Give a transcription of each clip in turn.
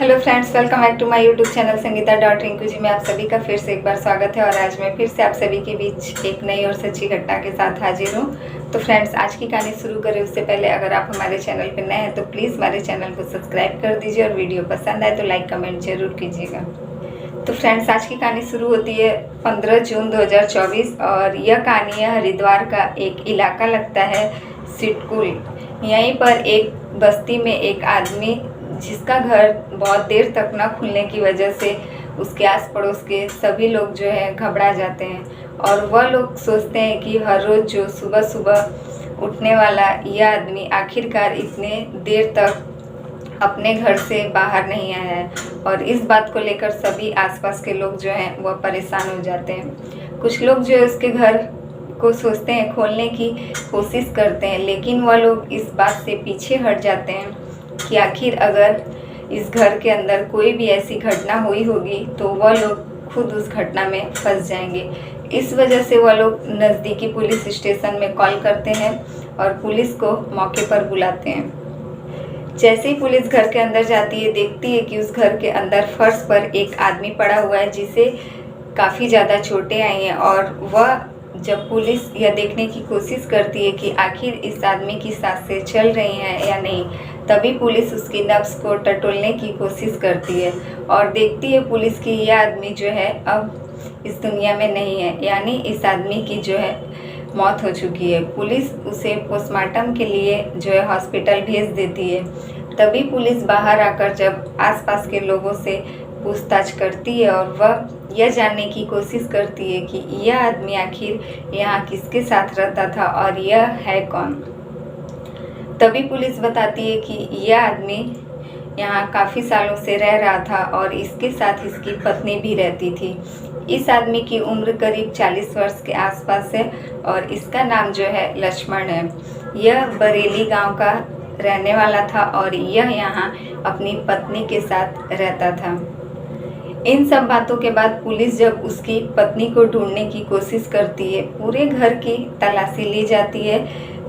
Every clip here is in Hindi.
Hello friends, welcome back to my YouTube channel Sangeeta dot Rinku ji में आप सभी का फिर से एक बार स्वागत है। और आज मैं फिर से आप सभी के बीच एक नई और सच्ची घटना के साथ हाजिर हूँ। तो फ्रेंड्स, आज की कहानी शुरू करें उससे पहले अगर आप हमारे चैनल पर नए हैं तो प्लीज़ हमारे चैनल को सब्सक्राइब कर दीजिए और वीडियो पसंद आए तो लाइक कमेंट जरूर कीजिएगा। तो फ्रेंड्स, आज की कहानी शुरू होती है 15 जून 2024 और यह कहानी है हरिद्वार का एक इलाका लगता है सिटकुल। यहीं पर एक बस्ती में एक आदमी जिसका घर बहुत देर तक न खुलने की वजह से उसके आस पड़ोस के सभी लोग जो है घबरा जाते हैं और वह लोग सोचते हैं कि हर रोज़ जो सुबह सुबह उठने वाला यह आदमी आखिरकार इतने देर तक अपने घर से बाहर नहीं आया है। और इस बात को लेकर सभी आसपास के लोग जो हैं वह परेशान हो जाते हैं। कुछ लोग जो है उसके घर को सोचते हैं खोलने की कोशिश करते हैं, लेकिन वह लोग इस बात से पीछे हट जाते हैं कि आखिर अगर इस घर के अंदर कोई भी ऐसी घटना हुई होगी तो वह लोग खुद उस घटना में फंस जाएंगे। इस वजह से वह लोग नज़दीकी पुलिस स्टेशन में कॉल करते हैं और पुलिस को मौके पर बुलाते हैं। जैसे ही पुलिस घर के अंदर जाती है, देखती है कि उस घर के अंदर फर्श पर एक आदमी पड़ा हुआ है जिसे काफ़ी ज़्यादा चोटें आई हैं। और वह जब पुलिस यह देखने की कोशिश करती है कि आखिर इस आदमी की सांसें चल रही हैं या नहीं, तभी पुलिस उसकी नब्ज़ को टटोलने की कोशिश करती है और देखती है पुलिस कि यह आदमी जो है अब इस दुनिया में नहीं है, यानी इस आदमी की जो है मौत हो चुकी है। पुलिस उसे पोस्टमार्टम के लिए जो है हॉस्पिटल भेज देती है। तभी पुलिस बाहर आकर जब आसपास के लोगों से पूछताछ करती है और वह यह जानने की कोशिश करती है कि यह आदमी आखिर यहाँ किसके साथ रहता था और यह है कौन। तभी पुलिस बताती है कि यह आदमी यहाँ काफ़ी सालों से रह रहा था और इसके साथ इसकी पत्नी भी रहती थी। इस आदमी की उम्र करीब 40 वर्ष के आसपास है और इसका नाम जो है लक्ष्मण है। यह बरेली गांव का रहने वाला था और यह यहाँ अपनी पत्नी के साथ रहता था। इन सब बातों के बाद पुलिस जब उसकी पत्नी को ढूंढने की कोशिश करती है, पूरे घर की तलाशी ली जाती है,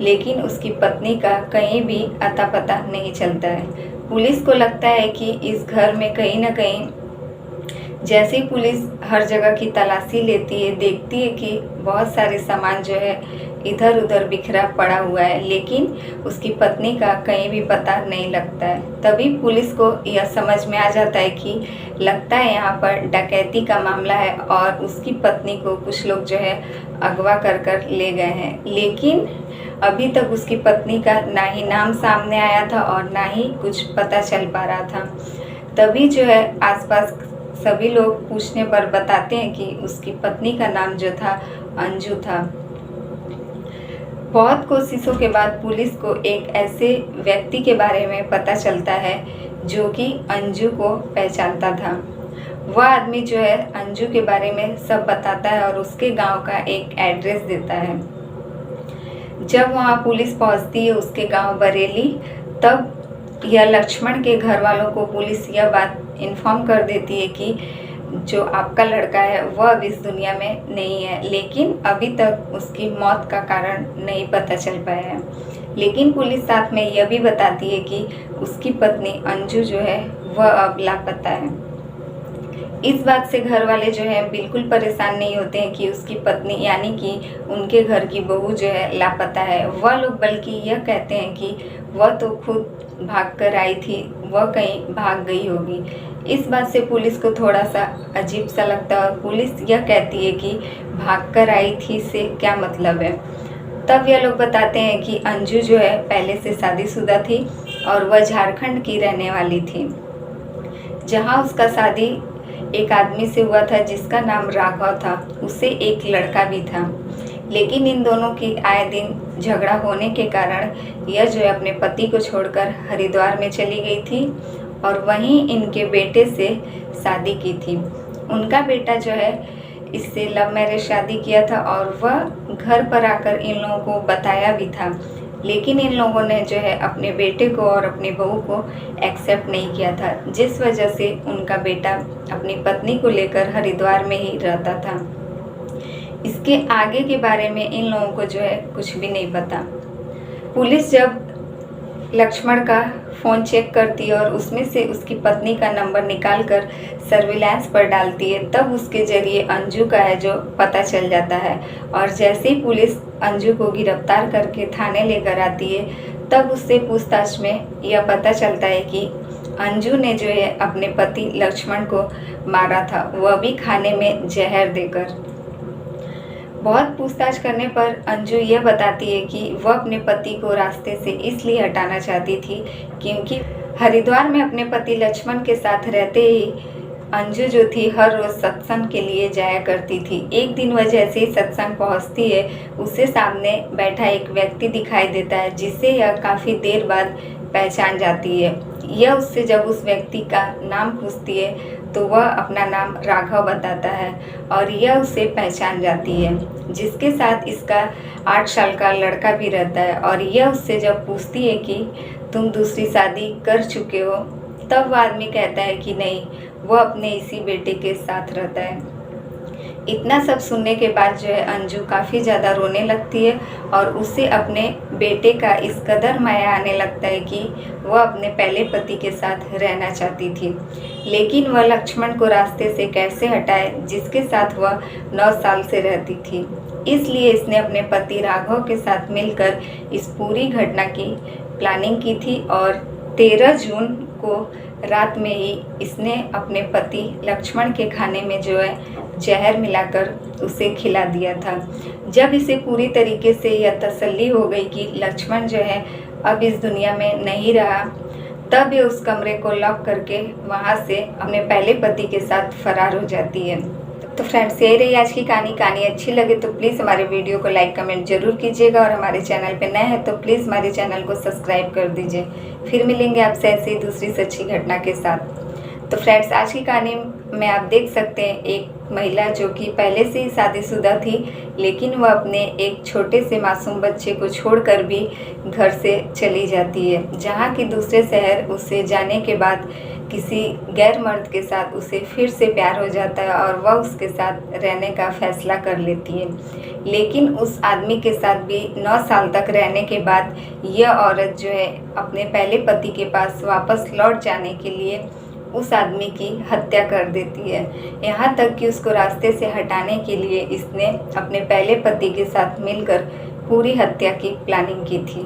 लेकिन उसकी पत्नी का कहीं भी अता पता नहीं चलता है। पुलिस को लगता है कि इस घर में कहीं ना कहीं, जैसे ही पुलिस हर जगह की तलाशी लेती है, देखती है कि बहुत सारे सामान जो है इधर उधर बिखरा पड़ा हुआ है, लेकिन उसकी पत्नी का कहीं भी पता नहीं लगता है। तभी पुलिस को यह समझ में आ जाता है कि लगता है यहाँ पर डकैती का मामला है और उसकी पत्नी को कुछ लोग जो है अगवा कर ले गए हैं। लेकिन अभी तक उसकी पत्नी का ना ही नाम सामने आया था और ना ही कुछ पता चल पा रहा था। तभी जो है आसपास सभी लोग पूछने पर बताते हैं कि उसकी पत्नी का नाम जो था अंजू था। बहुत कोशिशों के बाद पुलिस को एक ऐसे व्यक्ति के बारे में पता चलता है जो कि अंजू को पहचानता था। वह आदमी जो है अंजू के बारे में सब बताता है और उसके गांव का एक एड्रेस देता है। जब वहां पुलिस पहुंचती है उसके गांव बरेली, तब यह लक्ष्मण के घर वालों को पुलिस यह बात इन्फॉर्म कर देती है कि जो आपका लड़का है वह अब इस दुनिया में नहीं है, लेकिन अभी तक उसकी मौत का कारण नहीं पता चल पाया है। लेकिन पुलिस साथ में यह भी बताती है कि उसकी पत्नी अंजू जो है वह अब लापता है। इस बात से घर वाले जो है बिल्कुल परेशान नहीं होते हैं कि उसकी पत्नी यानी कि उनके घर की बहू जो है लापता है। वह लोग बल्कि यह कहते हैं कि वह तो खुद भाग कर आई थी, वह कहीं भाग गई होगी। इस बात से पुलिस को थोड़ा सा अजीब सा लगता है और पुलिस यह कहती है कि भाग कर आई थी से क्या मतलब है। तब यह लोग बताते हैं कि अंजू जो है पहले से शादीशुदा थी और वह झारखंड की रहने वाली थी, जहां उसका शादी एक आदमी से हुआ था जिसका नाम राघव था। उसे एक लड़का भी था, लेकिन इन दोनों की आए दिन झगड़ा होने के कारण यह जो है अपने पति को छोड़कर हरिद्वार में चली गई थी और वहीं इनके बेटे से शादी की थी। उनका बेटा जो है इससे लव मैरिज शादी किया था और वह घर पर आकर इन लोगों को बताया भी था, लेकिन इन लोगों ने जो है अपने बेटे को और अपनी बहू को एक्सेप्ट नहीं किया था, जिस वजह से उनका बेटा अपनी पत्नी को लेकर हरिद्वार में ही रहता था। इसके आगे के बारे में इन लोगों को जो है कुछ भी नहीं पता। पुलिस जब लक्ष्मण का फ़ोन चेक करती है और उसमें से उसकी पत्नी का नंबर निकालकर सर्विलांस पर डालती है। तब उसके ज़रिए अंजू का है जो पता चल जाता है और जैसे ही पुलिस अंजू को गिरफ्तार करके थाने लेकर आती है तब उससे पूछताछ में यह पता चलता है कि अंजू ने जो है अपने पति लक्ष्मण को मारा था, वह भी खाने में जहर देकर। बहुत पूछताछ करने पर अंजू यह बताती है कि वह अपने पति को रास्ते से इसलिए हटाना चाहती थी क्योंकि हरिद्वार में अपने पति लक्ष्मण के साथ रहते ही अंजू जो थी हर रोज़ सत्संग के लिए जाया करती थी। एक दिन वह जैसे ही सत्संग पहुंचती है उसे सामने बैठा एक व्यक्ति दिखाई देता है जिसे यह काफ़ी देर बाद पहचान जाती है। यह उससे जब उस व्यक्ति का नाम पूछती है तो वह अपना नाम राघव बताता है और यह उसे पहचान जाती है, जिसके साथ इसका 8 साल का लड़का भी रहता है। और यह उससे जब पूछती है कि तुम दूसरी शादी कर चुके हो, तब वह आदमी कहता है कि नहीं, वह अपने इसी बेटे के साथ रहता है। इतना सब सुनने के बाद जो है अंजू काफ़ी ज़्यादा रोने लगती है और उसे अपने बेटे का इस कदर माया आने लगता है कि वह अपने पहले पति के साथ रहना चाहती थी, लेकिन वह लक्ष्मण को रास्ते से कैसे हटाए जिसके साथ वह 9 साल से रहती थी। इसलिए इसने अपने पति राघव के साथ मिलकर इस पूरी घटना की प्लानिंग की थी और 13 जून को रात में ही इसने अपने पति लक्ष्मण के खाने में जो है जहर मिलाकर उसे खिला दिया था। जब इसे पूरी तरीके से यह तसल्ली हो गई कि लक्ष्मण जो है अब इस दुनिया में नहीं रहा, तब ये उस कमरे को लॉक करके वहाँ से अपने पहले पति के साथ फरार हो जाती है। तो फ्रेंड्स, यही रही आज की कहानी अच्छी लगे तो प्लीज़ हमारे वीडियो को लाइक कमेंट जरूर कीजिएगा और हमारे चैनल पे नए हैं तो प्लीज़ हमारे चैनल को सब्सक्राइब कर दीजिए। फिर मिलेंगे आपसे ऐसी दूसरी सच्ची घटना के साथ। तो फ्रेंड्स, आज की कहानी में आप देख सकते हैं एक महिला जो कि पहले से ही शादीशुदा थी, लेकिन वह अपने एक छोटे से मासूम बच्चे को छोड़कर भी घर से चली जाती है, जहाँ कि दूसरे शहर उसे जाने के बाद किसी गैर मर्द के साथ उसे फिर से प्यार हो जाता है और वह उसके साथ रहने का फैसला कर लेती है। लेकिन उस आदमी के साथ भी 9 साल तक रहने के बाद यह औरत जो है अपने पहले पति के पास वापस लौट जाने के लिए उस आदमी की हत्या कर देती है। यहाँ तक कि उसको रास्ते से हटाने के लिए इसने अपने पहले पति के साथ मिलकर पूरी हत्या की प्लानिंग की थी।